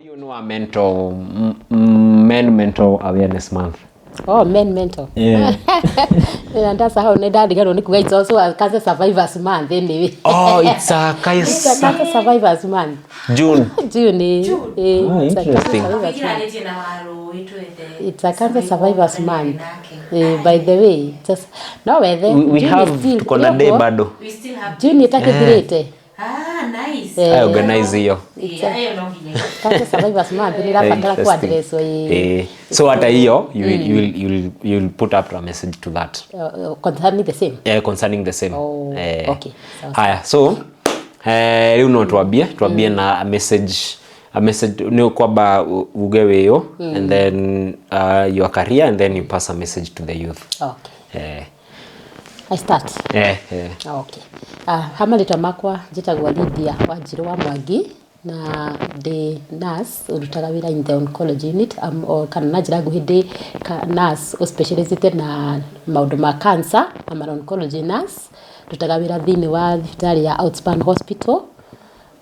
You know a men mental awareness month. Oh, men mental. Yeah. And that's how it's also a cancer survivors month anyway. Oh, it's a It's a cancer survivors month. June. June. Oh, interesting. It's a cancer survivors month. By the way, just no whether We have tukona day bado. We still have June itakethirite. Nice. I organize hiyo. Cancer survivors month ni rafatara kwa address so hata hiyo you'll put up a message to that. Concerning the same. Yeah, concerning the same. Oh, okay. Haya, so leo no tuambie na a message ni kwamba ugewe hiyo and then your career and then you pass a message to the youth. Okay. I start. Okay. Hamarita makwa njitagwa Lydia Wanjiru wa Mwangi na the nurse urutaga wira in the oncology unit kana na njira nguhindi nurse specialized na maundu ma cancer ama oncology nurse rutaga wira thini wa thibitari ya Outspan Hospital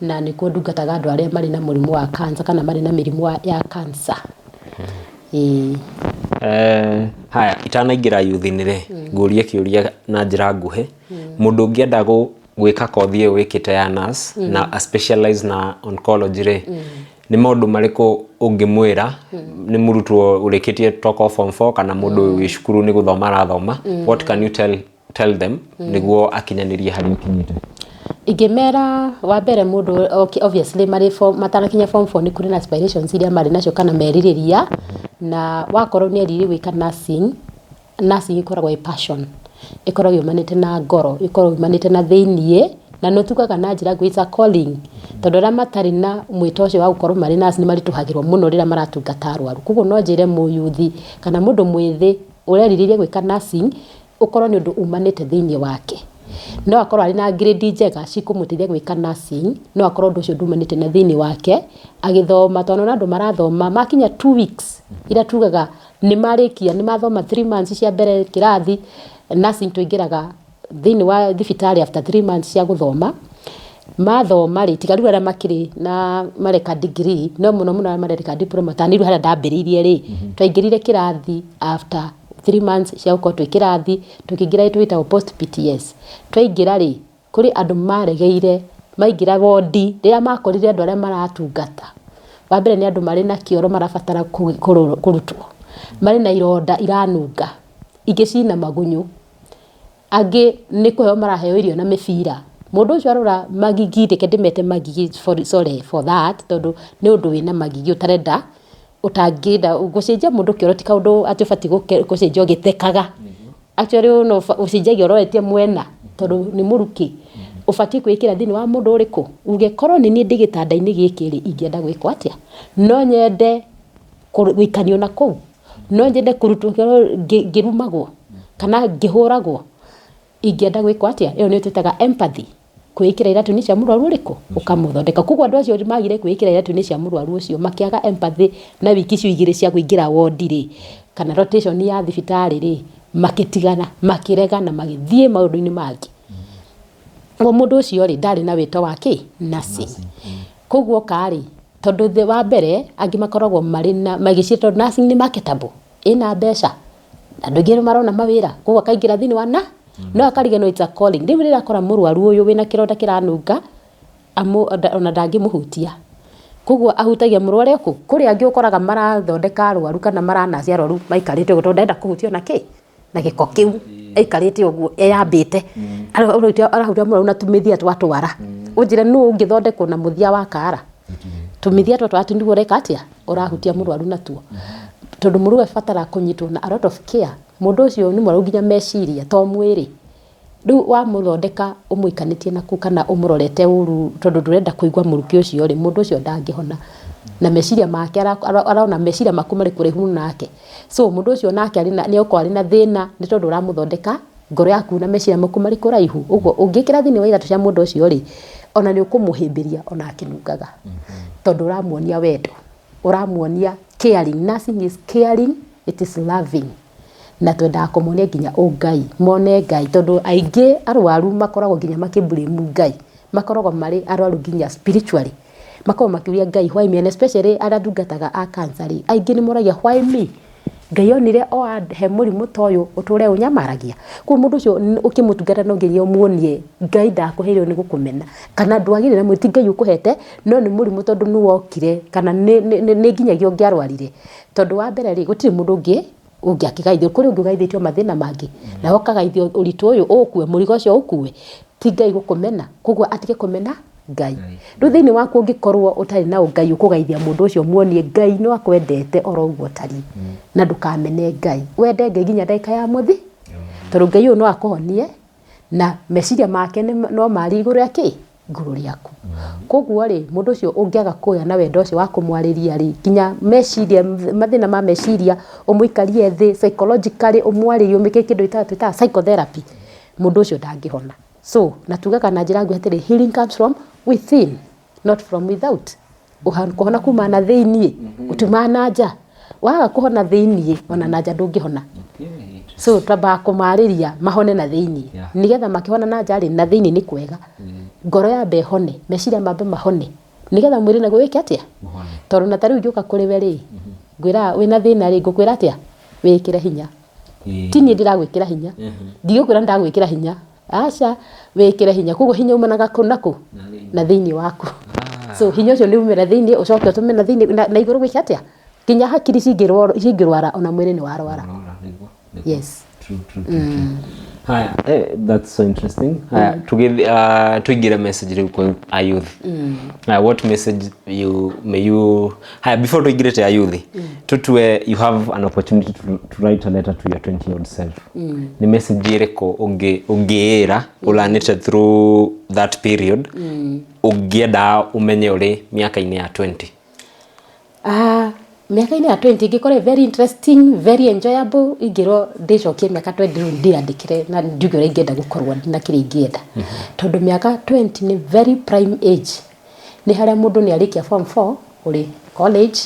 na nikuo ndungataga andu aria mari na murimu wa cancer kana mari na mirimu ya cancer. Haya itanaingira youth-ini ri ngurie kiuria na njira nguhe mundu ungienda gwika kothi iyo wikite ya nurse na a specialize na oncology ri ni maundu mariku ungimwira ni murutwo urikitie toka form 4 kana mundu wi cukuru ni guthoma arathoma what can you tell them niguo akinyanirie hari ukinyite? Igemera wa mbere mundu obviously mari matarakinya form 4 ni kuri na aspirations iria mari nacio kana meririria na wakorwo ni eriri gwika nursing ikoragwo passion ikoragwo yumanite na ngoro ikoragwo yumanite na thinie na no tukaga na njira gwita calling tondu ra matari na mwito ucio wa gukorwo mari nurse ni marituhagirwo muno rira maratungata arwaru kugo no njire muyuthi kana mundu mwithi ureririria gwika nursing ukorwo ni undu umanite thinie wake no akorwo ari na grade njega cikumutithia gwika nursing no akorwo ndu ucio ndumanite na thini wake agithoma tono na andu marathoma makinya 2 weeks ira tugaga ni marikia ni mathoma 3 months cia mbere kirathi nursing tuingiraga thini wa thibitari after 3 months cia guthoma mathoma ri tigaru ara makiri na mareka degree no muno mareka diploma taniru hara ndambiririe ri twaingirire kirathi after 3 months cia uko twikirathi tukingira twita post PTS twaingira ri kuri andu maregeire maingira wodi rira makorire andu aria maratungata wa mbere ni andu mari na kioro marabatara kurutwo mari na ironda iranunga igicina magunyu angi ni kuheo maraheo irio na mibira mundu ucio arora magigi reke ndimete magigi for that tondu ni undu wina magigi utarenda utangida gucenjia mundu kioro ti kaundu atibati gucenjia gitekaga actually no ucenjia oroetie mwena tondu ni muruki ufati kwikira thini wa mundu uriku ungekorwo ni nie ndigitanda-ini gikiri ingienda gwikwa atia no nyende gwikanio na kou no nyende kurutwo kioro ngirumagwo kana ngihuragwo ingienda gwikwa atia iyo ni twitaga empathy kwikira iratu-ini cia murwaru uriku ukamuthondeka kugo andu acio magire kwikira iratu-ini cia murwaru ucio makiaga empathy na wiki cio igire cia kuingira wodi ri kana rotation ya thibitari ri makitigana makirega na magithie maundu-ini mangi ngo mundu ucio ri ndari na wito wake nursing kugo kari tondu the wa mbere angi makoragwo mari na magicito nursing ni marketable ina mbeca andu ngiro marona mawira kugo kaingira thini wana no akarigano it's a calling riu rira kora murwaru uyu wina kironda kiranunga ona ndangimuhutia kugo ahutagia murware ku kuri angi ukoraga marathondeka arwaru kana maranacia arwaru maikarite gutondenda kuhutio na ki na giko kiu aikarite uguo eyambite arahutia murwaru na tumithia twatwara unjire nu ungithondekwo na muthia wa kara tumithia twatwara nduo reka atia urahutia murwaru natuo tondu murwaru abatara kunyitwo na a lot of care mundu ucio ni murwaru nginya meciria to mwiri riu wa muthondeka umuikanitie naku kana umurorete uru tondu ndurenda kuigwa muruki ucio ri mundu ucio ndangihona na meciria make araona meciria maku mari kurihu nake so mundu ucio nake ari ni uko ari na thina ni tondu uramuthondeka ngoro yaku na meciria maku mari kuraihu uguo ungikira thini wa iratu cia mundu ucio ri ona ni ukumuhimbiria ona akinungaga tondu uramuonia wendo uramuonia caring. Nursing is caring, it is loving na twenda kumuonia nginya ungai mone ngai tondu aingi arwaru makoragwo nginya makiblame ngai makoragwo mari arwaru nginya spiritually makorwo makiuria Ngai why me, and especially arĩa ndungataga a cancer aingĩ nĩ moragia why me, Ngai onire o he mũrimũ ta ũyũ ũtũre ũnyamaragia. Kwa mũndũ ũcio ũkĩmũtungata no nginya ũmuonie Ngai ndakũheire nĩ gũkũmena, kana ndwagĩrĩire mwĩti Ngai ũkũhete no nĩ mũrimũ tondũ nĩ wokire, kana nĩ nginyagia ũngĩarwarire. Tondũ wa mbere rĩ gũtirĩ mũndũ ũngĩ ũngĩakĩgaithio, kũrĩ ũngĩ ũgaithĩtio mathĩna mangĩ na ũkagaithio ũritũ ũyũ ũkue, mũrigo ũcio ũkue, ti Ngai gũkũmena, koguo atige kũmena Ngai. Rĩu thĩinĩ waku ũngĩkorwo ũtarĩ na Ngai ũkũgaithia mũndũ ũcio muonie Ngai no akwendete oro ũguo tari, na ndũkamene Ngai, wende Ngai nginya ndagĩka ya mũthi, tondũ Ngai ũyũ no akũhonie na meciria make no marĩ igũrũ rĩakĩ, igũrũ rĩaku. Koguo rĩ mũndũ ũcio ũngĩaga kũgĩa na wendo ũcio wa kũmwarĩria rĩ, nginya meciria, mathĩna ma meciria ũmũikarie thĩ psychologically, ũmwarĩrie ũmĩke kĩndũ twĩtaga psychotherapy, mũndũ ũcio ndangĩhona. So natugaga na njĩra nguhĩ atĩrĩ, healing comes from within, not from without. Kũhona kuma na thĩiniĩ gũtiuma na nja, waga kũhona thĩiniĩ ona na nja ndũngĩhona. So twambaga kũmarĩria mahone na thĩiniĩ, nĩgetha makĩhona na nja rĩ, na thĩiniĩ nĩ kwega, ngoro yambe hone, meciria mambe mahone, nĩgetha mwĩrĩ naguo wĩke atĩa, tondũ na tarĩu ngĩũka kũrĩ we rĩ, ngwĩra wĩna thĩna rĩ, ngũkwĩra atĩa, wĩkĩre hinya. Ti niĩ ndĩragwĩkĩra hinya, ndigũkwĩra ndagwĩkĩra hinya, aca wĩkĩre hinya. Koguo hinya umanaga kũ na kũ, na thĩiniĩ waku. So hinya ũcio nĩ umĩra thĩiniĩ, ũcoke ũtũme na thĩiniĩ na igũrũ gwĩke atĩa, nginya hakiri cingĩrwara ona mwĩrĩ nĩ warwara. Yes. True. Haya, that's so interesting. Haya, tuigire message rĩu kwa youth. What message may you haya, before tuigire to youth, tutue you have an opportunity to write a letter to your 20-year-old self. Ni message ĩrĩkũ ũngĩĩra ũlanĩte through that period ũngĩenda ũmenye ũrĩ mĩaka-inĩ ya 20? Mĩaka-inĩ ya 20 ingĩkorwo very interesting, very enjoyable, ingĩrwo ndĩcokie mĩaka 20 rĩu ndĩandĩkĩre na njuge ũrĩa ingĩenda gũkorwo na kĩrĩa ingĩenda. Tondũ mĩaka 20 nĩ very prime age, nĩ harĩa mũndũ nĩ arĩkia form 4 ũrĩ college,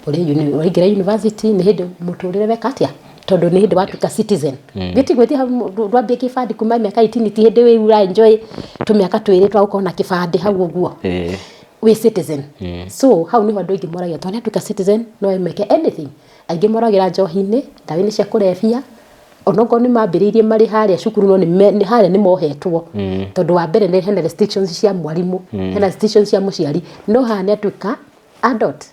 ũrĩingĩra university, nĩ hĩndĩ mũtũrĩre weka atĩa, tondũ nĩ hĩndĩ watuĩka citizen. Gĩtigwĩtie hau ndwambie kĩbandĩ kuma mĩaka 18 ti hĩndĩ wĩ ura enjoy tũmĩaka twĩrĩ twa gũkorwo na kĩbandĩ hau ũguo. We citizen. So hau niho andũ aingĩ moragia tondũ atuĩka citizen no meke anything. Aingĩ moragĩra njohi-inĩ, ndawa-inĩ cia kũrebia, onokorwo nĩ mambĩrĩirie marĩ harĩa cukuru no nĩ harĩa nĩ mohetwo, tondũ wa mbere hena restrictions cia mwarimũ, hena restrictions cia mũciari, no haha nĩ atuĩka adult,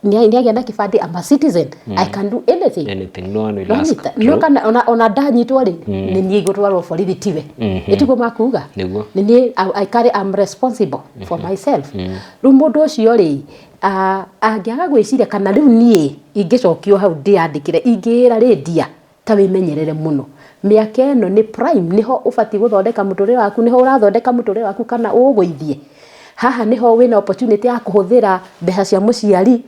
nĩ agĩa na kĩbandĩ, I'm a citizen, I can do anything. No one will ask. No kana ona ndanyitwo rĩ, nĩ niĩ gũtwarwo borithi tiwe. Ĩtiguo makuga. Nĩ niĩ I'm responsible for myself. Rĩu mũndũ ũcio rĩ, angĩaga gwĩciria kana rĩu niĩ ingĩcokio hau ndĩandĩkĩre, ingĩĩra rĩndia ta wĩmenyerere mũno. Mĩaka ĩno nĩ prime, niho ũbatiĩ gũthondeka mũtũrĩre waku, niho ũrathondeka mũtũrĩre waku kana ũgũithie. Haha niho wĩna opportunity ya kũhũthĩra mbeca cia mũciari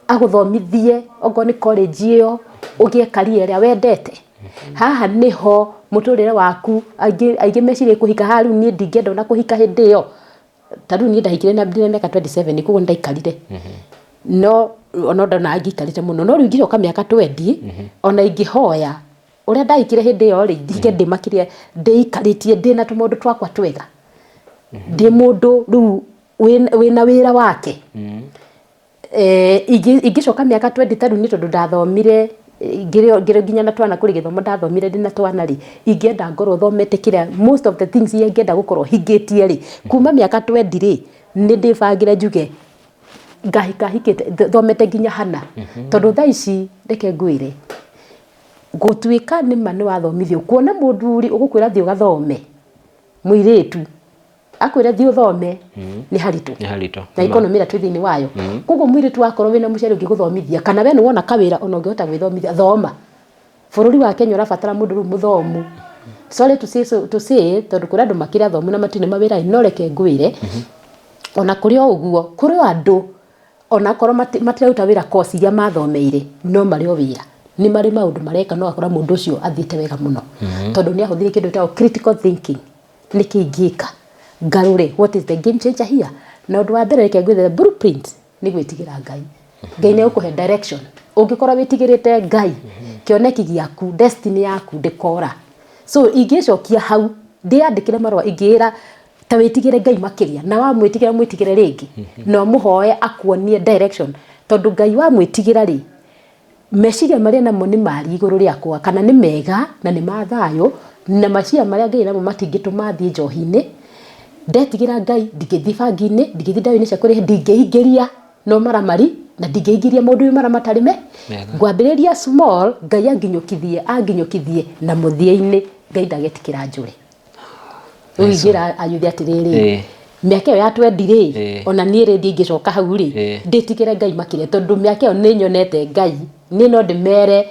agũthomithie, okorwo nĩ college ĩyo ũgĩe career ĩrĩa wendete. Haha niho mũtũrĩre waku aingĩ meciria kũhika haha, rĩu niĩ ndingĩenda ona kũhika hĩndĩ ĩyo, ta rĩu niĩ ndahikire na mĩaka 27 koguo ndaikarire, no ona ndona angĩikarĩte mũno, no rĩu ingĩcoka mĩaka 20 ona ingĩhoya ũrĩa ndahikire hĩndĩ ĩyo rĩ, ndike ndĩmakĩrie ndĩikarĩtie ndĩna tũmaũndũ twakwa twega, ndĩ mũndũ rĩu wĩna wĩra wake. Ingĩcoka mĩaka 20 ta rĩu nĩ tondũ ndathomire ngĩrĩ nginya na twana kũrĩ gĩthomo ndathomire ndĩ na twana rĩ, ingĩenda ngorwo thomete kĩrĩa most of the things iria ingĩenda gũkorwo hingĩtie rĩ, kuma mĩaka 20 rĩ, nĩ ndĩbangĩre njuge ngahikĩte thomete nginya hana. Tondũ thaa ici reke ngwĩre gũtuĩka nĩma nĩ wathomithio, kuona mũndũ ũgũkwĩra thiĩ ũgathome, mũirĩtu akwĩra thiĩ ũthome nĩ haritũ na economy ĩrĩa twĩ thĩinĩ wayo. Koguo mũirĩtu wakorwo wĩna mũciari ũngĩgũthomithia, kana we nĩ wona kawĩra ona ũngĩhota gwĩthomithia, thoma. Bũrũri wa Kenya ũrabatara mũndũ rĩu mũthomu. Sorry to say tondũ kũrĩ andũ makĩrĩ athomu na matirĩ mawĩra, no reke ngwĩre ona kũrĩ o ũguo, kũrĩ andũ ona korwo matiraruta wĩra course iria mathomeire, no marĩ o wĩra, nĩ marĩ maũndũ mareka, no akora mũndũ ũcio athiĩte wega mũno, tondũ nĩ ahũthĩre kĩndũ gĩtagwo critical thinking. Nĩkĩ ingĩka ngarũre, what is the game changer here? Na ũndũ wa mbere reke ngwĩre blueprint nĩ gwĩtigĩra Ngai. Ngai nĩ gũkũhe direction. Ũngĩkorwo wĩtigĩrĩte Ngai, kĩoneki gĩaku, destiny yaku ndĩkora. So ingĩcokia hau ndĩandĩkĩre marũa ingĩra ta witigire Ngai makiria na wa mwĩtigĩre rĩngĩ no mũhoe akuonie direction tondu Ngai wa mwĩtigĩra rĩ meciria marĩa namo nĩ mari igũrũ rĩakwa kana nĩ mega na nĩ mathayo na maciria marĩa Ngai namo matingĩtũma thiĩ njohi-inĩ ndetigĩra Ngai ndingĩthiĩ bangi-inĩ ndingĩthiĩ ndawa-inĩ cia kũrĩha ndingĩingĩria no maramari na ndingĩingĩria mũndũ mara matarĩ me ngwambĩrĩria small Ngai anginyũkithie na mũthia-inĩ Ngai ndagetikĩra njũre uingira ayuthi atirĩrĩ mĩaka ĩyo ya 20 ona niĩ rĩndĩ ingĩcoka hau rĩ ndĩtigĩre Ngai makire tondu mĩaka ĩyo nĩ nyonete Ngai nĩ no ndĩmere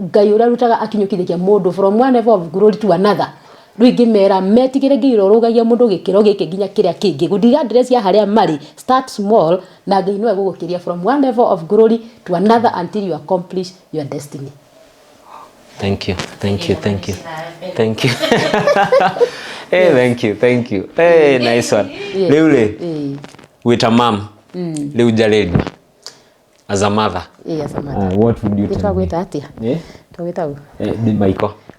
Ngai ũrĩa rutaga akinyũkithĩkia mũndũ from one level of glory to another rĩu ingĩmera metigĩre Ngai ũrũgagia mũndũ gĩkĩro gĩkĩ nginya kĩrĩa kĩngĩ gũdigandĩre cia harĩa marĩ start small na Ngai no egũgũkĩria from one level of glory to another until you accomplish your destiny. Thank you. Hey, thank you. Hey, nice one. Leule, with a mom, Leu Jared, as a mother. As a mother. What would you tell me?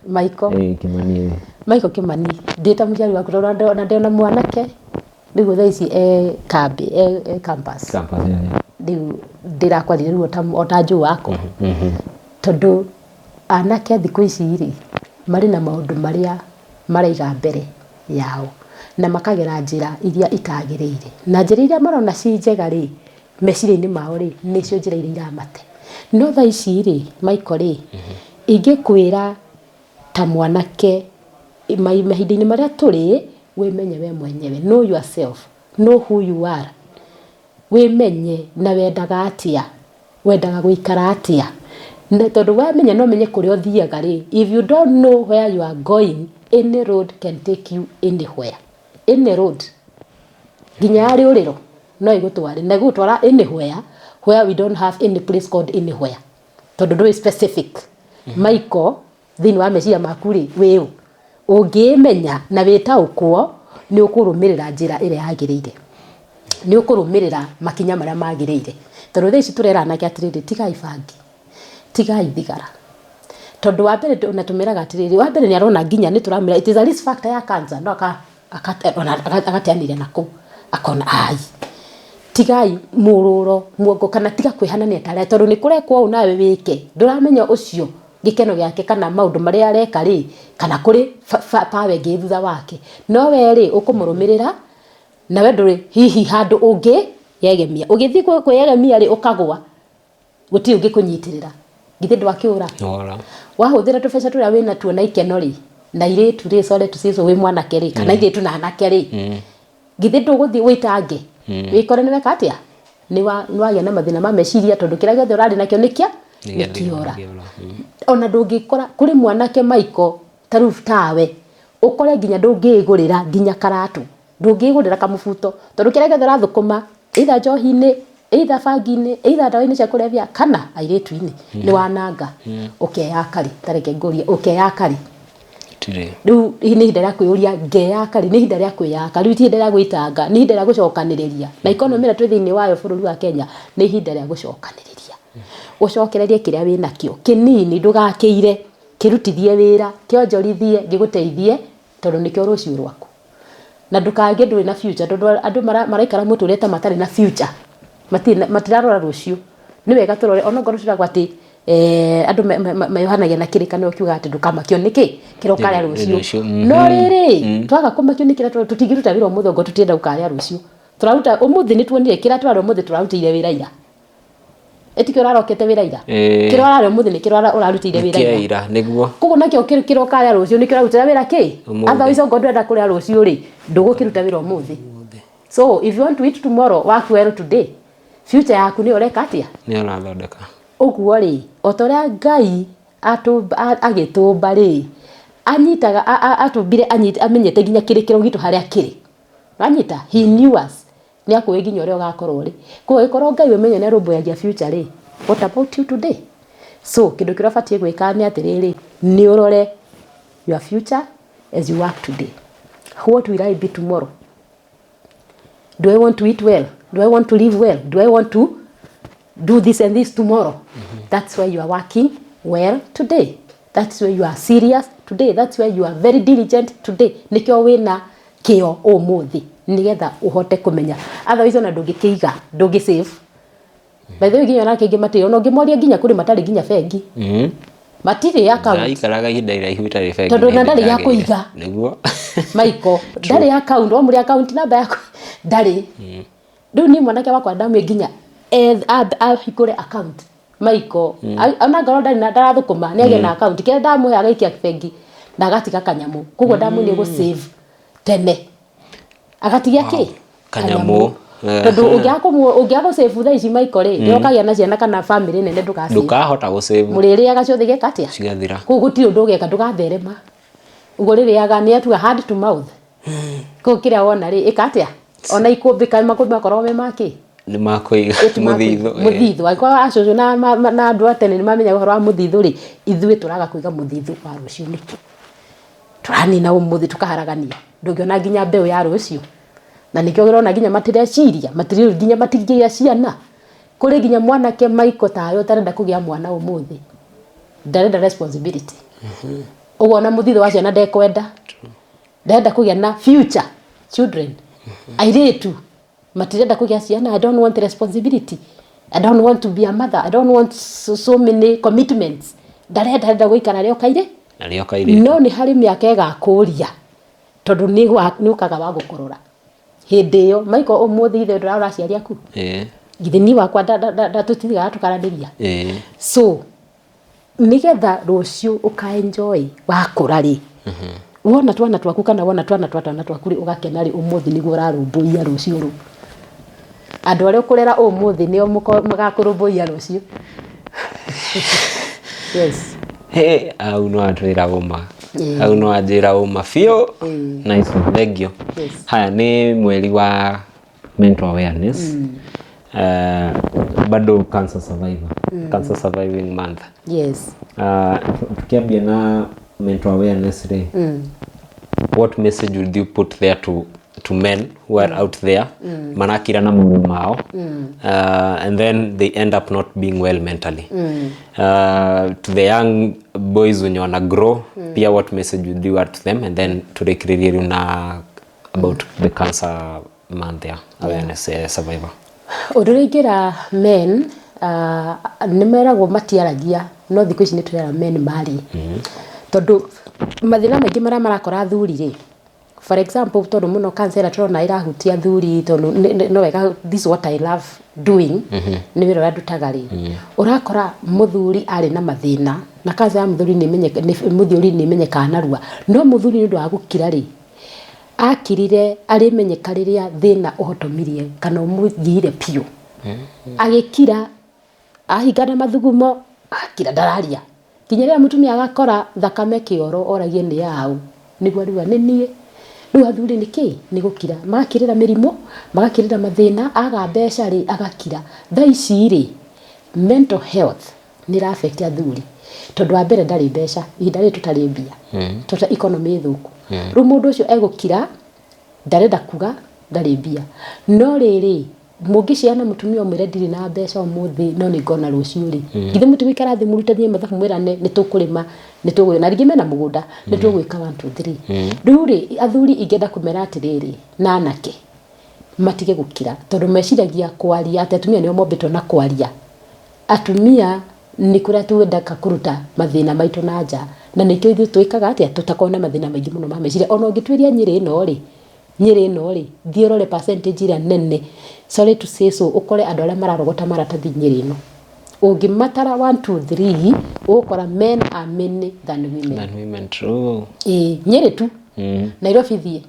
Michael Kimani. Data mjali wa kutoka na ndio na mwanake. Ndio thaici kambi campus. Ndio ndira kwa riru otanju wako. Tondu anake thikũ ici rĩ marĩ na maũndũ marĩa maraiga mbere yao na makagera njĩra iria itagĩrĩire na njĩra iria marona ci njega rĩ meciria-inĩ mao rĩ nĩcio njĩra iria iramate no thaa ici rĩ Michael rĩ ingĩkwĩra ta mwanake mahinda-inĩ marĩa tũrĩ wĩmenye we mwenyewe know yourself know who you are wĩmenye na wendaga atĩa wendaga gũikara atĩa na tondu wamenya no menye kũrĩa ũthiaga rĩ if you don't know where you are going any road can take you anywhere any road nginya arĩ ũrĩro no igũtware na igũtwara anywhere where we don't have any place called anywhere tondu ndũĩ specific Michael thĩinĩ wa meciria maku rĩ wĩũ ũngĩmenya na wĩtaũkwo nĩ ũkũrũmĩrĩra njĩra ĩrĩa yagĩrĩire nĩ ũkũrũmĩrĩra makinya marĩa magĩrĩire tondu thaa ici tũrera anake atĩrĩrĩ tigai bangi tigai thigara tondu wa mbere ona tumeraga atiriri wa mbere ni arona nginya ni turamira it is a risk factor ya cancer no akatianire nako akona ai tigai mururo muongo kana tiga kwihanania tare tondu ni kurekwo u nawe wike nduramenya ucio gikeno giake kana maundu maria areka ri kana kuri pawe ngi thutha wake no we ri ukumurumirira na we nduri hihi handu ungi yegemia ugithi kweyegemia ri ukagwa guti ungi kunyitirira githe ndwakiura wahuthira tubeca turia wina tuo na ikeno ri na iritu ri sore tuciso wi mwanake ri kana iritu na anake ri githe nduguthi witange wikore ni weka atia ni wagĩa na mathina ma meciria tondu kira gĩothe urari nakio nikiora ona ndungikora kuri mwanake Michael tarufu tawe ukore nginya ndungigurira nginya karatu ndungigurira kamubuto tondu kira gĩothe urathukuma either njohi-inĩ either bangi-inĩ either ndawa-inĩ cia kũrebia kana airĩtu-inĩ ni wananga ukeyakari tareke ngoria ukeyakari riu ni ihinda rĩa kwĩyũria ngeyakari ni ihinda rĩa kwĩyaka riu ti ihinda rĩa gwĩtanga ni ihinda rĩa gũcokanĩrĩria na economy ĩrĩa twĩ thĩinĩ wayo bũrũri wa Kenya ni ihinda rĩa gũcokanĩrĩria ũcokererie kĩrĩa wĩ nakĩo kĩnini ndũgakĩire kĩrutithie wĩra kĩonjorithie gĩgũteithie tondu nĩkĩo rũciũ rwaku na ndũkage ndũrĩ na future tondu andũ maraikara mũtũrĩre ta matarĩ na future matirarora rũciũ ni wega tũrore ona ngoro ciragwa atĩ andũ mayohanagia na kĩrĩkanĩro kiuga atĩ ndũkamakio nĩkĩ kĩroka rĩa rũciũ no rĩrĩ twaga kũmakio nĩ kĩrĩa tũtingĩruta wĩra ũmũthĩ ngo tũtienda gũkarĩa rũciũ tũraruta ũmũthĩ nĩ tuonire kĩrĩa tũrarĩa ũmũthĩ tũrarutĩire wĩra ira etikio rarokete wĩra ira kĩrĩa ũrarĩa ũmũthĩ nĩ kĩrĩa ũrarutĩire wĩra ira nĩguo koguo nakĩo kĩroka rĩa rũciũ nĩkĩo ũrarutĩra wĩra kĩ otherwise ngo ndwenda kũrĩa rũciũ rĩ ndũgũkĩruta wĩra ũmũthĩ so if you want to eat tomorrow work well today future yaku ni ureka atia ni urathondeka uguo ri otoria Ngai agĩtũmba ri anyitaga atumbire amenyete nginya kĩrĩkĩro gitu haria kiri anyita he knew us ni akũĩ nginya ũrĩa ũgakorwo ri kũgĩkorwo Ngai ũmenye nĩ arũmbũyagia future ri what about you today so kĩndũ kĩrĩa ũbatiĩ gwĩka nĩ atĩrĩrĩ nĩ ũrore your future as you work today what will I be tomorrow do I want to eat well do I want to live well do I want to do this and this tomorrow that's why you are working well today that's why you are serious today that's why you are very diligent today nikio wina kĩo ũmũthĩ nigetha ũhote kũmenya otherwise ona ndũngĩkĩiga ndũngĩ-save. By the way nginya nake ingĩ matirĩ ona ũngĩmoria nginya kũrĩ matarĩ nginya bengi matirĩ account ikaraga ihinda iraihu itarĩ bengi tondũ na ndarĩ ya kũiga nĩguo Michael ndarĩ account o mũrĩ account namba yaku ndarĩ rĩu ni mwanake wakwa ndamwe nginya ahingũre account Michael ona ngoro ndarĩ na ndarathũkũma nĩ agĩa na account kĩrĩa ndamũhe agaikia bengi na agatiga kanyamũ koguo ndamũnĩ gũ save tene agatigia kĩ kanyamũ tondũ ũngĩaga save thaa ici Michael rĩ ndĩrokagĩa na ciana kana family nene ndũkahota gũ save mũrĩrĩaga ciothe gĩka atĩa cigathira koguo gũtirĩ ũndũ ũgeka ndũgatherema ũguo rĩrĩaga nĩ atua hand to mouth koguo kĩrĩa wona rĩ ĩka atĩa ona ikũmbĩka makũmbĩ makorwo me makĩ nĩ makũiga mũthithũ angĩkorwo acũcũ na andũ atene nĩ mamenya ũhoro wa mũthithũ rĩ ithuĩ tũraga kũiga mũthithũ wa rũciũ nĩkĩ tũranina ũmũthĩ tũkaharagania ndũngĩona nginya mbeũ ya rũciũ na nĩkĩo ũrona nginya matireciria nginya matingĩgia ciana kũrĩ nginya mwanake Michael tayo tarenda kũgĩa mwana ũmũthĩ ndarenda responsibility ũguo na mũthithũ wa ciana ndekwenda ndarenda kũgĩa na future children airĩtu matirenda kũgĩa ciana. I don't want responsibility, I don't want to be a mother, I don't want so many commitments. Ndarenda gũikara rĩo kairĩ no nĩ harĩ mĩaka ĩgakũria tondũ nĩ ũkaga wa gũkorora hĩndĩ ĩyo Michael ũmũthĩ ithe ndũrarora aciari aku githĩ ni wakwa tũtigaga tũkaranĩria so nigetha rũciũ ũka-enjoy wakũra rĩ wona twana twaku kana wona twana twaku rĩ ũgakena rĩ ũmũthĩ nĩguo ũrarũmbũiya rũciũ rũ andũ arĩa ũkũrera ũmũthĩ nĩo mũgakũrũmbũiya rũciũ yes au no atwĩra ũma au no anjĩra ũma biũ nice thank you haya nĩ mweri wa mental awareness bado cancer surviving month yes tukiambia na mental awareness rĩ what message would you put there to men who are out there manakira na mũndũ mao and then they end up not being well mentally to the young boys when you wanna grow pia what message would you add to them and then turekirerie na about the cancer month awareness survivor ũrĩngĩra men nĩmeragwo matiaragia no thikũ ici nĩ tũrera men mari tondũ mathĩna maingĩ marĩa marakora athuri rĩ for example tondũ mũno cancer tũrona irahutia athuri tondũ no wega this is what I love doing nĩ wĩra ũrĩa ndutaga rĩ ũrakora mũthuri arĩ na mathĩna na cancer ya mũthuri nĩ imenyekaga narua no mũthuri nĩ ũndũ wa gũkira rĩ akirire arĩmenyeka rĩrĩa thĩna ũhotomirie kana ũmũthire piũ agĩkira ahingana mathugumo akira ndararia kinya rĩrĩa mũtumia agakora thakame kĩoro oragie nĩ yaũ nĩguo riuga nĩ niĩ rĩu athuri nĩkĩ nĩ gũkira magakirĩra mĩrimũ magakirĩra mathĩna aga mbeca rĩ agakira thaa ici rĩ mental health nĩ ra affect athuri tondũ wa mbere ndarĩ mbeca ihinda rĩrĩ tũtarĩ mbia tondũ economy thũku rĩu mũndũ ũcio egũkira ndarenda kuga ndarĩ mbia no rĩrĩ mũngĩciana mũtumia ũmwĩre ndirĩ na mbeca ũmũthĩ no nĩ ngona rũciũ rĩ githĩ mũtigũikara thĩ mũrutanie mathabu mwĩrane nĩ tũkũrĩma nĩ tũgwĩ na rĩngĩ mena mũgũnda nĩ tũgwĩka 1 2 3 rĩu rĩ athuri ingĩenda kũmera atĩrĩrĩ na anake matige gũkira tondũ meciragia kwaria atĩ atumia nĩo mombĩtwo na kwaria atumia nĩ kũrĩa twendaka kũruta mathĩna maitũ na nja na nĩkĩo ithuĩ twĩkaga atĩa tũtakorwo na mathĩna maingĩ mũno ma meciria ona ũngĩtuĩria Nyĩrĩ ĩno rĩ thiĩ ũrore percentage ĩrĩa nene sorry to say so ũkore andũ arĩa mararogota maratathi Nyĩrĩ ĩno ũngĩmatara 1 2 3 ũgũkora men are many than women true Nyĩrĩ tu Nairobi thiĩ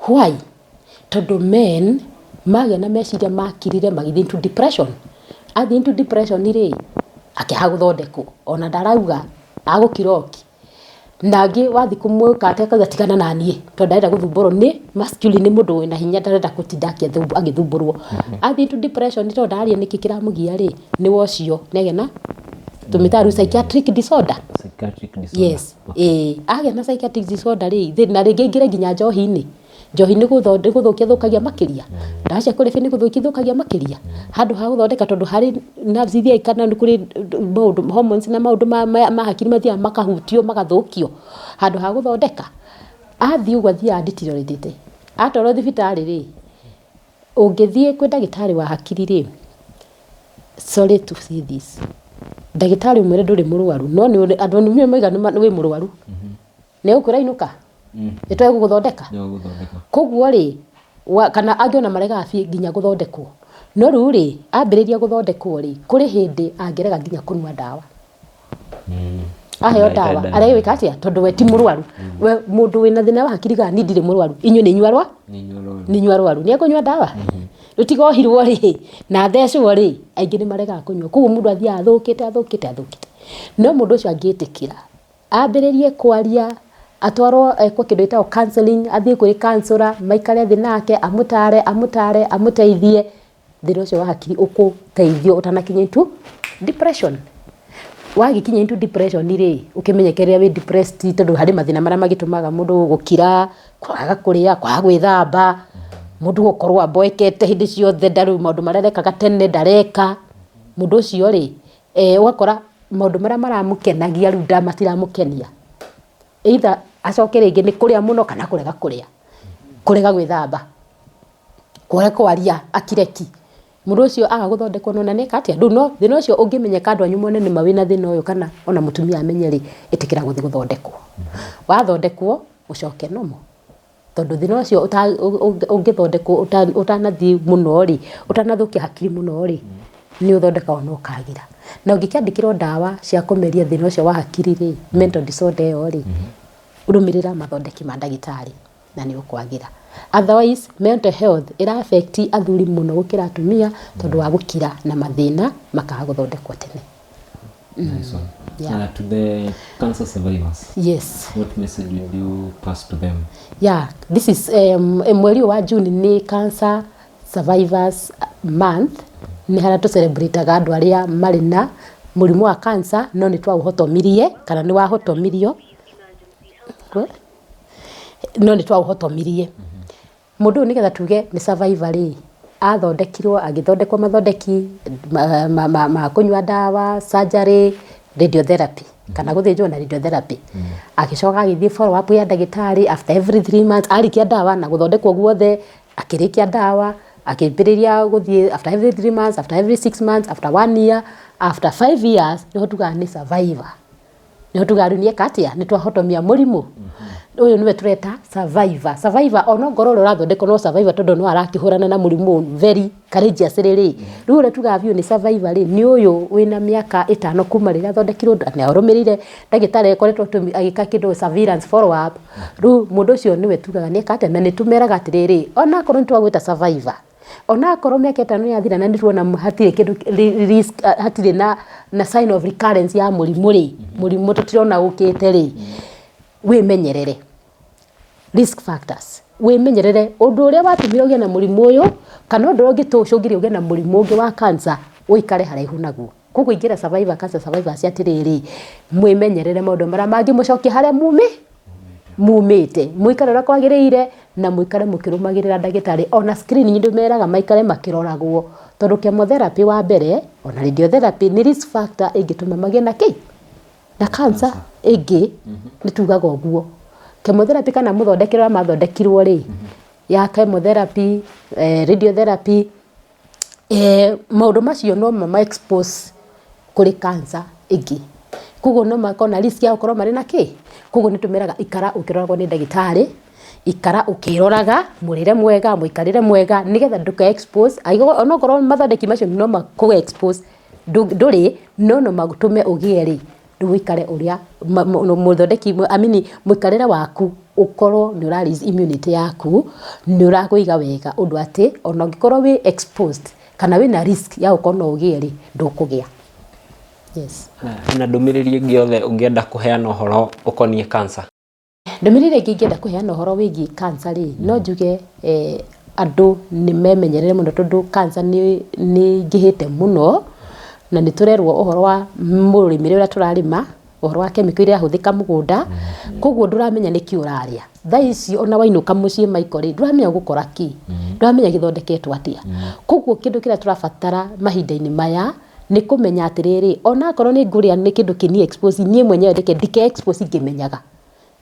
why tondũ men magĩa na meciria makirire magĩthiĩ into depression athiĩ into depression rĩ akĩaga gũthondekwo ona ndarauga agũkiroki nangĩ wathi kũmwĩka ateka gatigana na niĩ tondũ ndarenda gũthumbũrwo nĩ masculine nĩ mũndũ wĩna hinya ndarenda gũtinda agĩthumbũrwo athiĩ into depression tondũ ndaria nĩkĩ kĩramũgia rĩ nĩ wocio nĩagĩa na tũmĩtaru psychiatric disorder yes agĩa na psychiatric disorder rĩ na rĩngĩ ingĩre nginya njohi-inĩ nĩ gũthũkia makĩria ndawa cia kũrebia nĩ gũthũkia makĩria handũ ha gũthondeka tondũ harĩ nerves iria kana nĩ kũrĩ maũndũ hormones na maũndũ ma hakiri mathiaga makahutio magathũkio handũ ha gũthondeka athiĩ ũguo athiaga deteriorated atwarwo thibitarĩ rĩ ũngĩthiĩ kwĩ ndagĩtarĩ wa hakiri rĩ sorry to say this ndagĩtarĩ ũmwĩre ndũrĩ mũrwaru no nĩ andũ nĩ moiga nĩ mũrwaru nĩ ũkũrainũka nĩtwe gũgũthondeka koguo rĩ kana angĩona marega nginya gũthondekwo no rĩu rĩ ambĩrĩria gũthondekwo rĩ kũrĩ hĩndĩ angĩrega nginya kũnyua ndawa aheo ndawa arewĩka atĩa tondũ we ti mũrwaru we mũndũ wĩna thĩna wa hakiri gani ndirĩ mũrwaru inyuĩ nĩ inyuĩ arwaru nĩ ekũnyua ndawa rũtigohirwo rĩ na thecwo rĩ aingĩ nĩ maregaga kũnyua koguo mũndũ athiaga athũkĩte no mũndũ ũcio angĩtĩkĩra ambĩrĩrie kwaria atwarwo kwa kĩndũ gĩtagwo counseling athiĩ kũrĩ counselor maikare thĩ nake amũteithie thĩna ũcio wa hakiri ũkũteithio ũtanakinya into depression wagikinya into depression rĩ ũkĩmenyekerera wĩ depressed tondũ harĩ mathĩna marĩa magĩtũmaga mũndũ gũkira kwaga kũrĩa kwaga gwĩthamba mũndũ gũkorwo aboekete hĩndĩ ciothe ndarĩ maũndũ marĩa arekaga tene ndareka mũndũ ũcio rĩ ũgakora maũndũ marĩa maramũkenagia rĩu matiramũkenia either acoke rĩngĩ nĩ kũrĩa mũno kana kũrega gwĩthamba kwaga kwaria akireki mũndũ ũcio aga gũthondekwo no nĩ katia ndũ no thĩna ũcio ũngĩmenyeka andũ anyu mone nĩ mawĩna thĩna ũyũ kana ona mũtumia amenye rĩ ĩtĩkĩra gũthiĩ gũthondekwo wathondekwo ũcoke nomo tondũ thĩna ũcio ũngĩthondekwo ũtanathiĩ mũno rĩ ũtanathũkia hakiri mũno rĩ nĩ ũthondekaga na ũkagĩra na ũngĩkĩandĩkĩrwo ndawa cia kũmeria thĩna ũcio wa hakiri rĩ mental disorder ĩyo rĩ ũrũmĩrĩra mathondeki ma ndagĩtarĩ na nĩ ũkwagĩra otherwise mental health ĩra affect athuri mũno gũkĩra atumia tondũ wa gũkira na mathĩna makaga gũthondekwo tene. To the cancer survivors, yes, what message would you pass to them? This is mweri wa June ni cancer survivors month ni harĩa tũ celebrate andũ arĩa marĩ na mũrimũ wa cancer no nĩ twaũhotomirie kana nĩ wahotomirio no nĩ twaũhotomirie mũndũ nĩgetha tuge nĩ survivor rĩ athondekirwo agĩthondekwo mathondeki ma kũnyua ndawa surgery radiotherapy kana gũthĩnjwo na radiotherapy agĩcoka agĩthiĩ follow up ya ndagĩtarĩ after every 3 months arĩkia ndawa na gũthondekwo guothe akĩrĩkia ndawa akĩambĩrĩria gũthiĩ after every 3 months after every 6 months after 1 year after 5 years nĩho tugaga nĩ survivor nĩho tugaga rĩu nĩ ekatia nĩ twahotomia mũrimũ ũyũ nĩwe tũreta survivor ona ngoro ũrĩa ũrathondekwo no survivor tondũ no arakĩhũrana na mũrimũ very courageous rĩrĩ rĩu ũrĩa tugaga biũ nĩ survivor rĩ nĩ ũyũ wĩna mĩaka 5 kuma rĩrĩa athondekirwo nĩ arũmĩrĩire ndagĩtarĩ akoretwo agĩka kĩndũ surveillance follow up rĩu mũndũ ũcio nĩwe tugaga nĩ ekatia na nĩ tũmeraga atĩrĩrĩ ona korwo nĩ twagwĩta survivor ona korwo mĩaka 5 yathira na nĩ tuona hatirĩ kĩndũ risk hatirĩ na sign of recurrence ya mũrimũ rĩ mũrimũ tũtirona ũkĩte rĩ wĩmenyerere risk factors wĩmenyerere ũndũ ũrĩa watũmire ũgĩe na mũrimũ ũyũ kana ũndũ ũrĩa ũngĩtũcũngĩrĩria ũgĩe na mũrimũ ũngĩ wa cancer ũikare haraihu naguo koguo ingĩra survivor cancer survivors atĩrĩrĩ mwĩmenyerere maũndũ marĩa mangĩmũcokia harĩa mumĩte mũikare ũrĩa kwagĩrĩire na mũikare mũkĩrũmagĩrĩra ndagĩtarĩ ona screening ndũmeraga maikare makĩroragwo tondũ chemotherapy wa mbere ona radiotherapy nĩ risk factor ĩngĩtũma magĩe na na cancer ĩngĩ nĩ tugaga ũguo chemotherapy kana mũthondekere mathondekirwo rĩ ya chemotherapy radiotherapy maũndũ macio no expose kũrĩ cancer ĩngĩ koguo no makona risk ya gũkorwo marĩ na koguo nĩ tũmeraga ikara ũkĩroragwo nĩ ndagĩtarĩ ikara ũkĩroraga mũrĩre mwega mũikarĩre mwega nĩgetha ndũka expose ona okorwo mathondeki macio no makũ expose ndũrĩ no magũtũme ũgĩe rĩ ndũikare ũrĩa mũthondeki mũikarĩre waku ũkorwo nĩ ũrarĩse immunity yaku nĩ ũrakũiga wega ũndũ atĩ ona ũngĩkorwo wĩ exposed kana wĩna risk ya gũkorwo no ũgĩe rĩ ndũkũgĩa. Yes. Na ndũmĩrĩri ĩngĩ yothe ũngĩenda kũheana ũhoro ũkoniĩ cancer? Ndũmĩrĩri ĩngĩ ingĩenda kũheana ũhoro wĩgiĩ cancer rĩ no njuge andũ nĩ memenyerere mũno tondũ cancer nĩ ingĩhĩte mũno na nĩ tũrerwo ũhoro wa mũrĩmĩre ũrĩa tũrarĩma ũhoro wa kemiko iria hũthĩka mũgũnda koguo ndũramenya nĩkĩ ũrarĩa thaa ici ona wainũka mũciĩ maiko rĩ ndũramenya gũkora kĩ ndũramenya gĩthondeketwo atĩa koguo kĩndũ kĩrĩa tũrabatara mahinda-inĩ maya nĩ kũmenya atĩrĩrĩ ona akorwo nĩ ngũrĩa nĩ kĩndũ kĩni expose niĩ mwenyewe ndike expose ingĩmenyaga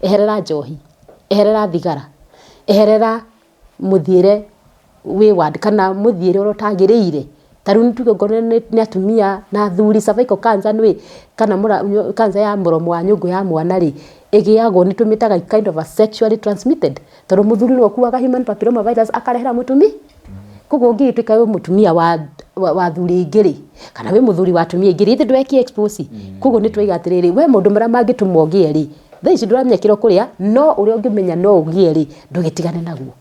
eherera njohi eherera thigara eherera muthiire wayward kana muthiire urotagiriire taru nituge ngoro ni atumia na athuri cervical cancer nwi kana cancer ya muromo wa nyungu ya mwana ri igiago ni tumitaga kind of a sexually transmitted taru muthuri no kuaga human papilloma virus akarehera mutumi koguo ngituika we mutumia wa thuri ingiri kana we muthuri wa atumia ingiri ithe ndweki expose koguo ni twiga atiriri we mundu mara mangitumwo ngie ri thaici nduramenya kiro kuria no uria ungimenya no ugie ri ndugitigane naguo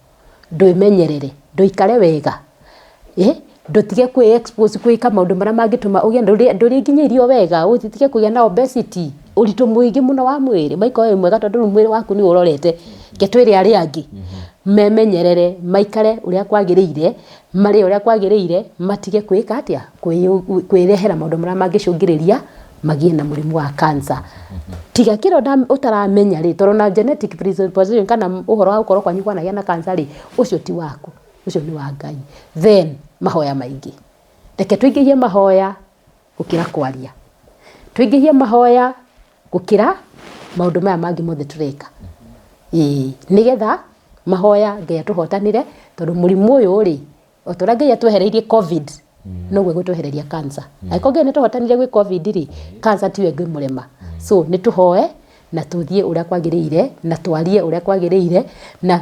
ndwimenyerere nduikare wega ndutige kwi expose kwika maundu mara mangituma ugie nduri nginya irio wega utitige kugia na obesity uritu muingi muno wa mwiri maiko we mwega tondu mwiri waku ni urorete getwiri ari angi memenyerere maikare uria kwagiriire mari uria kwagiriire matige kwika atia kwirehera maundu mara mangicungiriria magie na murimu wa cancer tiga kiro utaramenya ri toro na genetic predisposition kana uhoro wa ukoro kwanyu kwanagia na cancer ri ucio ti waku ucio ni wa Ngai then mahoya maingi reke twingihie mahoya gukira kwaria twingihie mahoya gukira maundu maya mangi mothe tureka nigetha mahoya Ngai atuhotanire tondu murimu uyu ri otora Ngai atwehereirie covid no gwe gutwehereria cancer aiko Ngai nituhotanire gwi covid ri cancer tiwe Ngai murema so nituhoe na tuthie uria kwagiriire na twarie uria kwagiriire na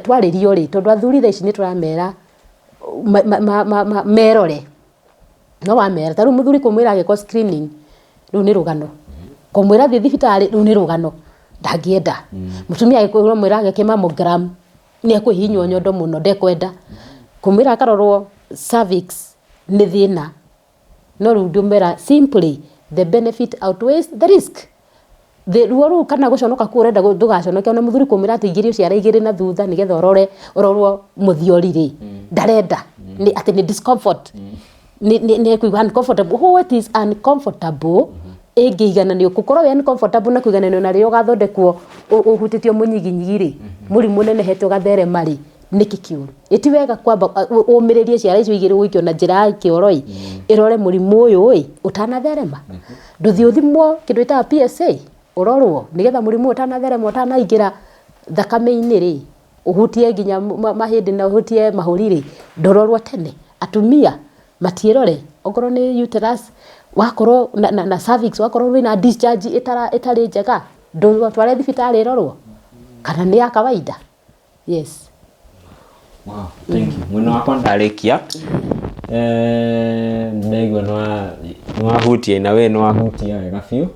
twaririo ri tondu athuri thaici ni turamera merore no wa mera taru muthuri kumwira ageko screening riu ni rugano kumwira thi thibitari riu ni rugano ndagienda mutumia agiko mwira ageke mammogram ni akuhinywo nyondo muno ndekwenda kumwira akarorwo cervix ni thina no riu ndumera simply the benefit outweighs the risk ruo kana guconoka ku urenda ndugaconoke ona muthuri kumira ati igiri uciara igiri na thutha nigetha ororwo muthiori ri ndarenda ni ati ni discomfort ni kuigua uncomfortable what is uncomfortable igigana ni ukukorwo we uncomfortable na kuigana na rio gathondekwo uhutitio munyiginyigi ri murimu nene hete gatherema ri niki kiuru iti wega kwamba umiririe ciara icio igiri gwikio na njira kioroi irore murimu uyu utanatherema nduthi uthimwo kindu ita PSA urorwo nigetha murimu utanatherema utanaingira thakame-ini ri uhutie nginya mahindi na uhutie mahuri ri ndororwo tene atumia matiirore ongoro ni uterus wakorwo na cervix wakorwo wina discharge itari njega ndorwo tware thibitari irorwo kana ni ya kawaida yes. Wow, thank you. Mwena wakwa ndarikia ndaigua nwa hutia na we nwa hutia wega fiu.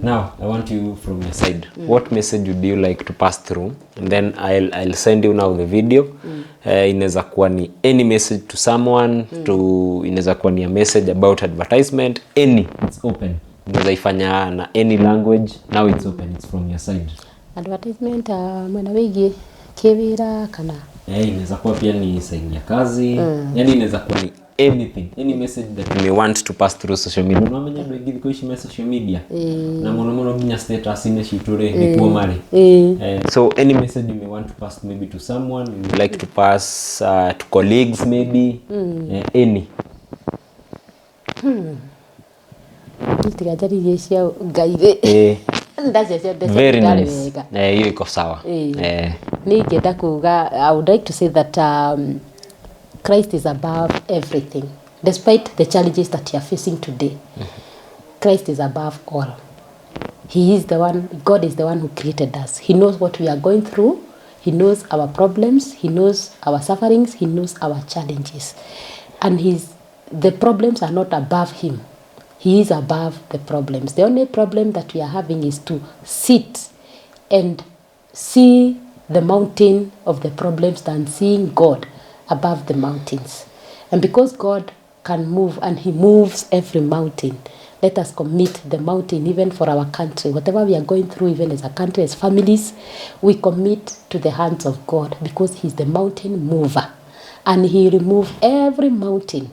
Now I want you from your side. What message would you like to pass through? And then I'll send you now the video. Inaweza kuwa ni any message to someone, inaweza kuwa ni a message about advertisement, any, it's open. Inaweza ifanya na any language. Now it's open, it's from your side. Advertisement mwena wigi kiwira kana inaweza kuwa pia ni sign ya kazi, yani inaweza kuwa ni anything, any message that you may want to pass through social media. Unamenya ndio ingi kuishi social media na mono nginya status ine shiture ni kwa mari. So any message you may want to pass maybe to someone, you would like to pass to colleagues maybe, any. Ntigajarije cia Ngai very nice. Hiyo iko sawa. Ningenda kuga I would like to say that Christ is above everything. Despite the challenges that you are facing today, Christ is above all. He is the one, God is the one who created us. He knows what we are going through. He knows our problems. He knows our sufferings. He knows our challenges. And the problems are not above him. He is above the problems. The only problem that we are having is to sit and see the mountain of the problems than seeing God above the mountains. And because God can move and he moves every mountain, let us commit the mountain even for our country. Whatever we are going through, even as a country, as families, we commit to the hands of God because he's the mountain mover. And he removes every mountain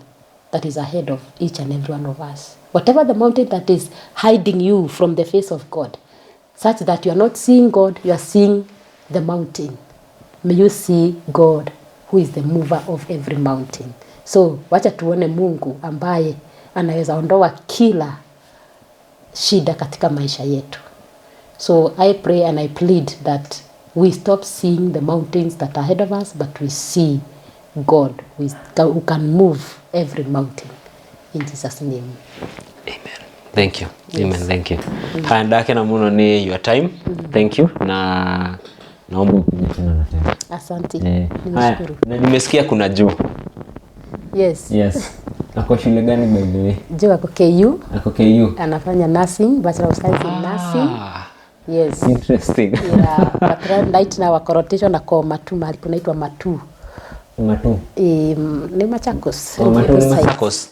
that is ahead of each and every one of us. Whatever the mountain that is hiding you from the face of God, such that you are not seeing God, you are seeing the mountain. May you see God, who is the mover of every mountain. So, wacha tuone Mungu ambaye anaweza ondoa kila shida katika maisha yetu. So, I pray and I plead that we stop seeing the mountains that are ahead of us, but we see God who can move every mountain. In Jesus' name. Amen. Thank you. Yes. Amen. Thank you. Haya, ndakena muno ni your time. Thank you. Na naomba ukutana na tena. Asante. Nimeshukuru. Na nimesikia kuna Joe. Yes. Yes. Ako shule gani by the way? Joe ako KU. Ako KU. Anafanya nursing, Bachelor of Science in Nursing. Yes. Interesting. Yeah, but right now wako rotation ako Matu, mahali kunaitwa Matu. Matu. Ni Machakos. Oh, Matu ni Machakos.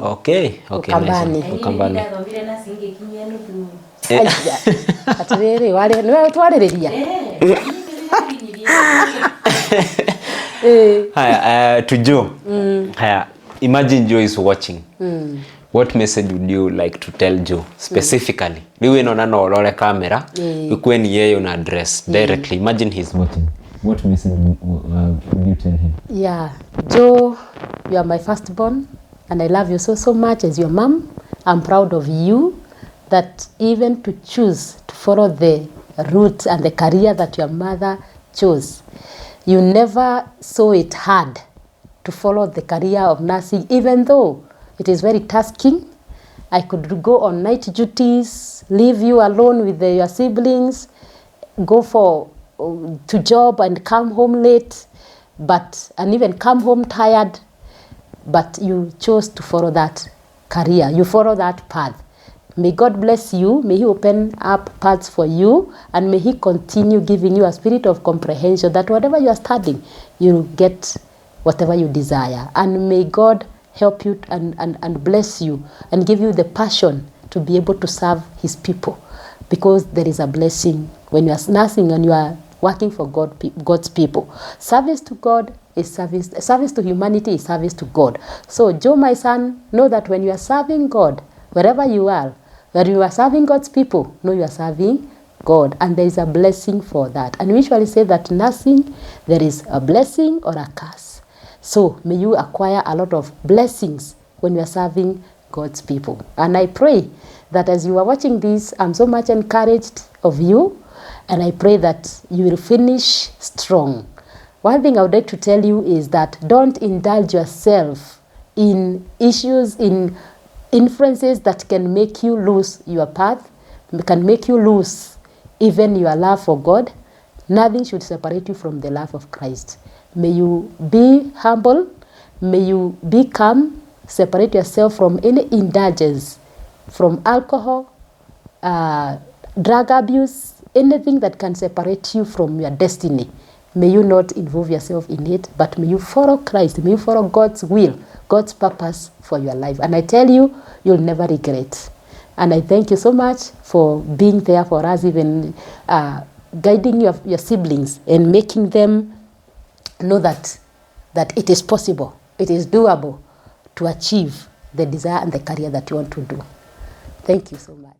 Okay. Ukambani. Ukambani. Atiriri, wale niwe twaririria. Haya, to Joe. Haya, imagine Joe is watching. What message would you like to tell Joe specifically? Niwe nona no rore camera, ukwe ni yeye una address directly. Imagine he's watching. What message would you tell him? Yeah, Joe, you are my firstborn, and I love you so much as your mom. I'm proud of you that even to choose to follow the route and the career that your mother chose. You never saw it hard to follow the career of nursing, even though it is very tasking. I could go on night duties, leave you alone with your siblings, go to job and come home late, and even come home tired, but you chose to follow that career. You follow that path. May God bless you. May He open up paths for you, and may He continue giving you a spirit of comprehension that whatever you are studying, you get whatever you desire. And may God help you and bless you and give you the passion to be able to serve His people, because there is a blessing when you are nursing and you are working for God's people. Service to God is service to humanity is service to God. So Joe, my son, know that when you are serving God, wherever you are, when you are serving God's people, know you are serving God, and there is a blessing for that. And we usually say that nursing, there is a blessing or a curse. So may you acquire a lot of blessings when you are serving God's people. And I pray that as you are watching this, I'm so much encouraged of you, and I pray that you will finish strong. One thing I would like to tell you is that don't indulge yourself in issues, in influences that can make you lose your path, can make you lose even your love for God. Nothing should separate you from the love of Christ. May you be humble, may you be calm, separate yourself from any indulgence, from alcohol, drug abuse, anything that can separate you from your destiny. May you not involve yourself in it, but may you follow Christ, may you follow God's will, God's purpose for your life. And I tell you, you'll never regret. And I thank you so much for being there for us, even guiding your siblings and making them know that it is possible, it is doable to achieve the desire and the career that you want to do. Thank you so much.